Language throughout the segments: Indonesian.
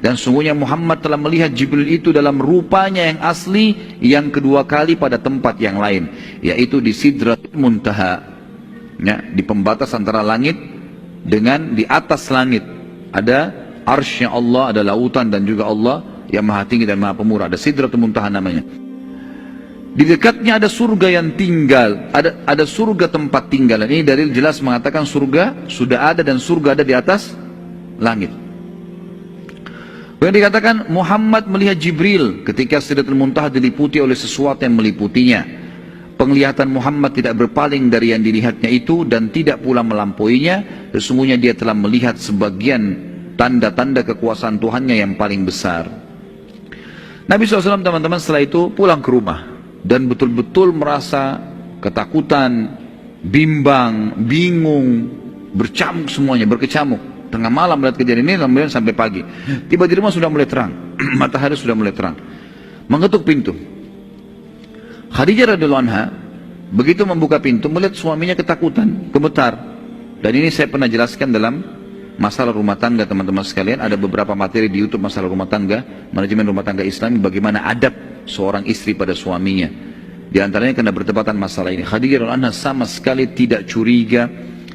Dan sungguhnya Muhammad telah melihat Jibril itu dalam rupanya yang asli yang kedua kali pada tempat yang lain, yaitu di Sidratul Muntaha, ya, di pembatas antara langit dengan di atas langit ada arsy Allah, ada lautan, dan juga Allah yang maha tinggi dan maha pemurah. Ada Sidratul Muntaha namanya. Di dekatnya ada surga yang tinggal, ada surga tempat tinggal. Ini dalil jelas mengatakan surga sudah ada dan surga ada di atas langit. Yang dikatakan Muhammad melihat Jibril ketika Sidratul Muntaha diliputi oleh sesuatu yang meliputinya. Penglihatan Muhammad tidak berpaling dari yang dilihatnya itu dan tidak pula melampauinya. Sesungguhnya dia telah melihat sebagian tanda-tanda kekuasaan Tuhannya yang paling besar. Nabi SAW teman-teman setelah itu pulang ke rumah dan betul-betul merasa ketakutan, bimbang, bingung, bercamuk semuanya, berkecamuk. Tengah malam melihat kejadian ini, kemudian sampai pagi. Tiba di rumah sudah mulai terang, matahari sudah mulai terang. Mengetuk pintu. Khadijah radhiyallahu anha begitu membuka pintu melihat suaminya ketakutan, gemetar. Dan ini saya pernah jelaskan dalam masalah rumah tangga teman-teman sekalian. Ada beberapa materi di YouTube masalah rumah tangga, manajemen rumah tangga Islam, bagaimana adab seorang istri pada suaminya. Di antaranya kena bertepatan masalah ini. Khadijah radhiyallahu anha sama sekali tidak curiga,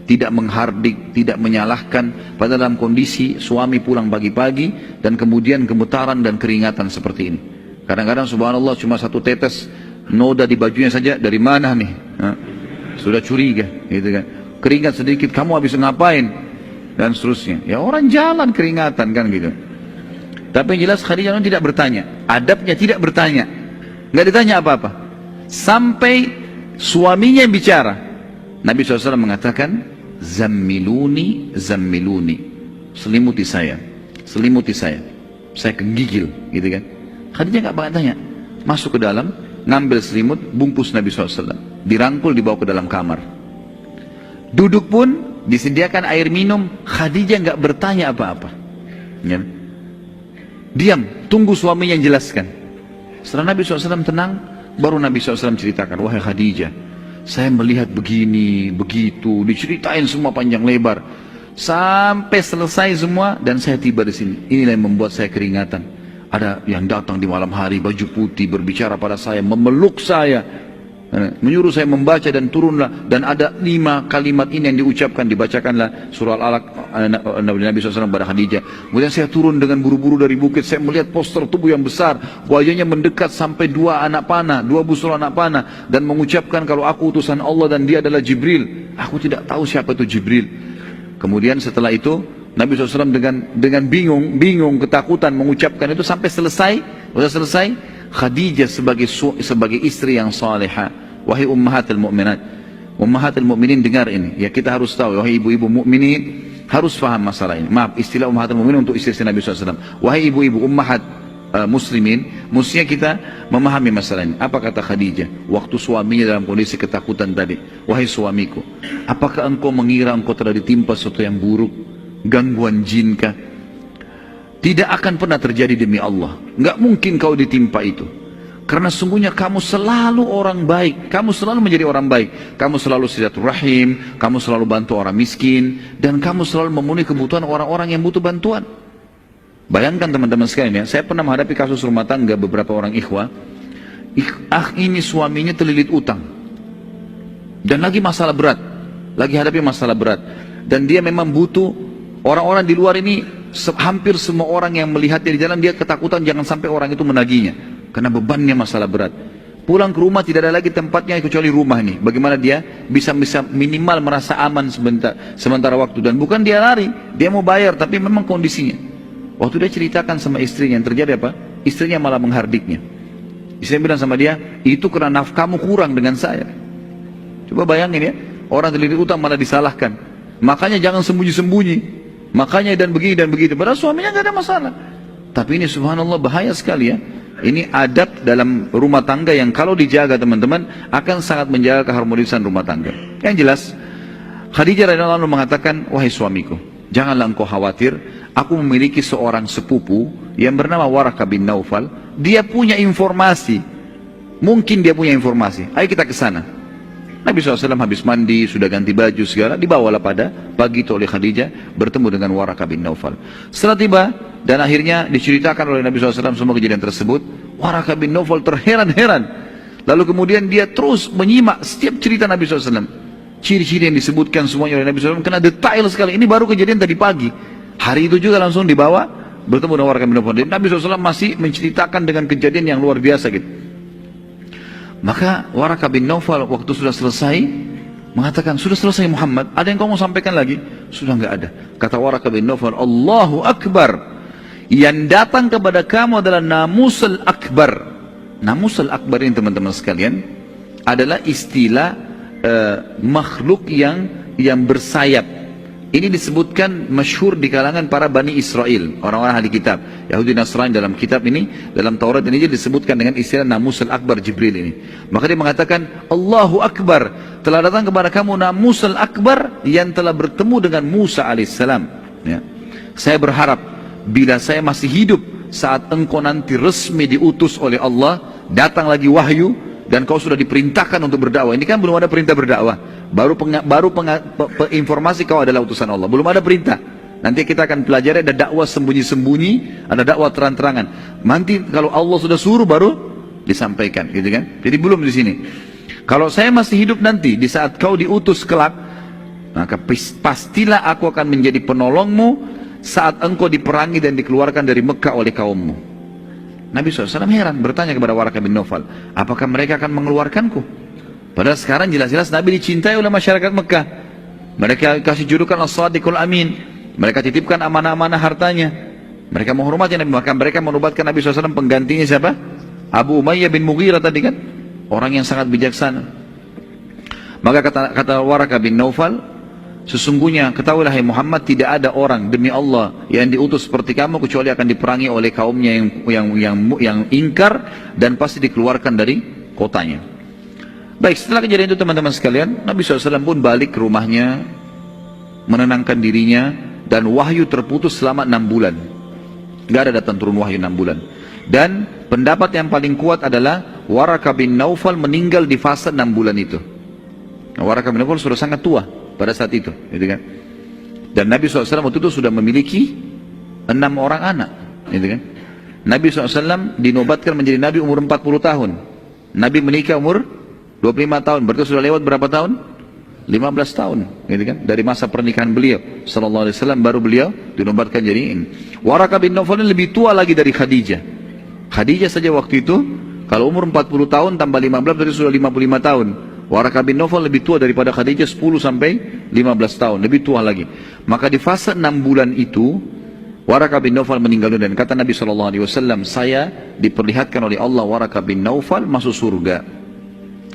tidak menghardik, tidak menyalahkan pada dalam kondisi suami pulang pagi-pagi dan kemudian gemetaran dan keringatan seperti ini. Kadang-kadang subhanallah cuma satu tetes noda di bajunya saja, dari mana nih? Sudah curiga, gitu kan. Keringat sedikit, kamu habis ngapain? Dan seterusnya. Ya orang jalan keringatan kan gitu. Tapi yang jelas Khadijah tidak bertanya. Adabnya tidak bertanya. Nggak ditanya apa-apa. Sampai suaminya yang bicara. Nabi SAW mengatakan, Zammiluni, zammiluni. Selimuti saya. Selimuti saya. Saya kegigil. Gitu kan. Khadijah nggak bakal tanya. Masuk ke dalam, ngambil selimut, bungkus Nabi SAW. Dirangkul, dibawa ke dalam kamar. Duduk pun, disediakan air minum. Khadijah nggak bertanya apa-apa. Ya. Diam, tunggu suaminya yang jelaskan. Setelah Nabi SAW tenang, baru Nabi SAW ceritakan, wahai Khadijah, saya melihat begini, begitu, diceritain semua panjang lebar. Sampai selesai semua, dan saya tiba di sini. Inilah yang membuat saya keringatan. Ada yang datang di malam hari, baju putih, berbicara pada saya, memeluk saya, menyuruh saya membaca dan turunlah. Dan ada 5 kalimat ini yang diucapkan, dibacakanlah surah Al-Alaq Nabi SAW pada Khadijah. Kemudian saya turun dengan buru-buru dari bukit. Saya melihat poster tubuh yang besar, wajahnya mendekat sampai 2 anak panah, 2 busur anak panah, dan mengucapkan kalau aku utusan Allah dan dia adalah Jibril. Aku tidak tahu siapa itu Jibril. Kemudian setelah itu Nabi SAW dengan bingung, ketakutan mengucapkan itu sampai selesai. Sudah selesai, Khadijah sebagai istri yang salihah, wahai ummahatul mu'minat, ummahatul mu'minin, dengar ini. Ya, kita harus tahu, wahai ibu-ibu mukminin harus paham masalah ini. Maaf, istilah ummahatul mu'minin untuk istri Nabi SAW. Wahai ibu-ibu ummahat muslimin, mestinya kita memahami masalah ini. Apa kata Khadijah waktu suaminya dalam kondisi ketakutan tadi? Wahai suamiku, apakah engkau mengira engkau telah ditimpa sesuatu yang buruk, gangguan jinkah? Tidak akan pernah terjadi demi Allah. Nggak mungkin kau ditimpa itu. Karena sungguhnya kamu selalu orang baik. Kamu selalu menjadi orang baik. Kamu selalu silaturahim. Kamu selalu bantu orang miskin. Dan kamu selalu memenuhi kebutuhan orang-orang yang butuh bantuan. Bayangkan teman-teman sekalian ya. Saya pernah menghadapi kasus rumah tangga beberapa orang ikhwah. Ini suaminya terlilit utang. Dan lagi masalah berat. Lagi hadapi masalah berat. Dan dia memang butuh. Orang-orang di luar ini, hampir semua orang yang melihatnya di jalan, dia ketakutan jangan sampai orang itu menagihnya. Karena bebannya masalah berat. Pulang ke rumah tidak ada lagi tempatnya kecuali rumah ini. Bagaimana dia bisa minimal merasa aman sementara waktu. Dan bukan dia lari, dia mau bayar, tapi memang kondisinya. Waktu dia ceritakan sama istrinya, yang terjadi apa? Istrinya malah menghardiknya. Istrinya bilang sama dia, itu karena nafkahmu kurang dengan saya. Coba bayangin ya, orang terlilit utang malah disalahkan. Makanya jangan sembunyi-sembunyi. Makanya dan begini dan begitu. Padahal suaminya nggak ada masalah. Tapi ini subhanallah bahaya sekali ya. Ini adab dalam rumah tangga yang kalau dijaga teman-teman akan sangat menjaga keharmonisan rumah tangga. Yang jelas, Khadijah radhiyallahu anha mengatakan, wahai suamiku, janganlah engkau khawatir. Aku memiliki seorang sepupu yang bernama Waraqah bin Naufal. Dia punya informasi. Mungkin dia punya informasi. Ayo kita ke sana. Nabi SAW habis mandi, sudah ganti baju segala, dibawalah pada pagi itu oleh Khadijah bertemu dengan Waraqah bin Naufal. Setelah tiba, dan akhirnya diceritakan oleh Nabi SAW semua kejadian tersebut. Waraqah bin Nawfal terheran-heran. Lalu kemudian dia terus menyimak setiap cerita Nabi SAW. Ciri-ciri yang disebutkan semuanya oleh Nabi SAW, kena detail sekali. Ini baru kejadian tadi pagi. Hari itu juga langsung dibawa bertemu dengan Waraqah bin Nawfal. Dan Nabi SAW masih menceritakan dengan kejadian yang luar biasa gitu. Maka Waraqah bin Nawfal waktu sudah selesai mengatakan, sudah selesai Muhammad, ada yang kau mau sampaikan lagi? Sudah enggak ada. Kata Waraqah bin Nawfal, Allahu Akbar. Yang datang kepada kamu adalah namusul akbar. Namusul akbar ini teman-teman sekalian adalah istilah makhluk yang bersayap. Ini disebutkan masyhur di kalangan para Bani Israel, orang-orang ahli kitab Yahudi Nasrani. Dalam kitab ini, dalam Taurat ini disebutkan dengan istilah namusul akbar Jibril ini. Maka dia mengatakan, Allahu Akbar, telah datang kepada kamu namusul akbar yang telah bertemu dengan Musa alaihissalam, ya. Saya berharap bila saya masih hidup saat engkau nanti resmi diutus oleh Allah, datang lagi wahyu dan kau sudah diperintahkan untuk berdakwah. Ini kan belum ada perintah berdakwah, baru informasi kau adalah utusan Allah, belum ada perintah. Nanti kita akan pelajari ada dakwah sembunyi-sembunyi, ada dakwah terang-terangan. Nanti kalau Allah sudah suruh baru disampaikan, gitu kan? Jadi belum di sini. Kalau saya masih hidup nanti di saat kau diutus kelak, maka pastilah aku akan menjadi penolongmu saat engkau diperangi dan dikeluarkan dari Mekah oleh kaummu. Nabi SAW heran, bertanya kepada Waraqah bin Nawfal, apakah mereka akan mengeluarkanku? Padahal sekarang jelas-jelas Nabi dicintai oleh masyarakat Mekah. Mereka kasih julukan As-Sadiqul Amin. Mereka titipkan amanah-amanah hartanya. Mereka menghormati Nabi. Maka mereka menubatkan Nabi SAW penggantinya siapa? Abu Umayyah bin Mughirah tadi kan, orang yang sangat bijaksana. Maka kata Waraqah bin Nawfal, sesungguhnya ketahuilah hai Muhammad, tidak ada orang demi Allah yang diutus seperti kamu kecuali akan diperangi oleh kaumnya yang ingkar dan pasti dikeluarkan dari kotanya. Baik, setelah kejadian itu teman-teman sekalian, Nabi SAW pun balik ke rumahnya, menenangkan dirinya, dan wahyu terputus selama 6 bulan. Gak ada datang turun wahyu 6 bulan. Dan pendapat yang paling kuat adalah Waraqah bin Nawfal meninggal di fase 6 bulan itu. Waraqah bin Nawfal sudah sangat tua pada saat itu, gitu kan? Dan Nabi SAW waktu itu sudah memiliki 6 orang anak, gitu kan? Nabi SAW dinobatkan menjadi Nabi umur 40 tahun. Nabi menikah umur 25 tahun, berarti sudah lewat berapa tahun? 15 tahun, gitu kan? Dari masa pernikahan beliau Sallallahu Alaihi Wasallam baru beliau dinobatkan jadi ini. Waraqah bin Nawfal lebih tua lagi dari Khadijah. Khadijah saja waktu itu kalau umur 40 tahun tambah 15 berarti sudah 55 tahun. Waraqah bin Nawfal lebih tua daripada Khadijah 10 sampai 15 tahun, lebih tua lagi. Maka di fase 6 bulan itu Waraqah bin Nawfal meninggal dunia, dan kata Nabi SAW, saya diperlihatkan oleh Allah Waraqah bin Nawfal masuk surga.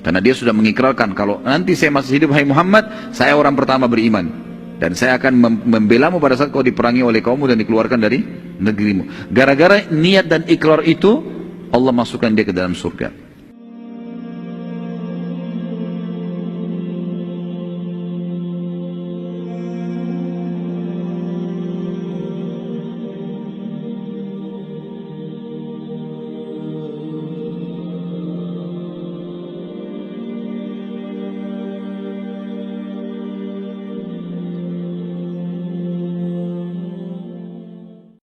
Karena dia sudah mengikrarkan, kalau nanti saya masih hidup hai Muhammad, saya orang pertama beriman. Dan saya akan membelamu pada saat kau diperangi oleh kaummu dan dikeluarkan dari negerimu. Gara-gara niat dan ikrar itu, Allah masukkan dia ke dalam surga.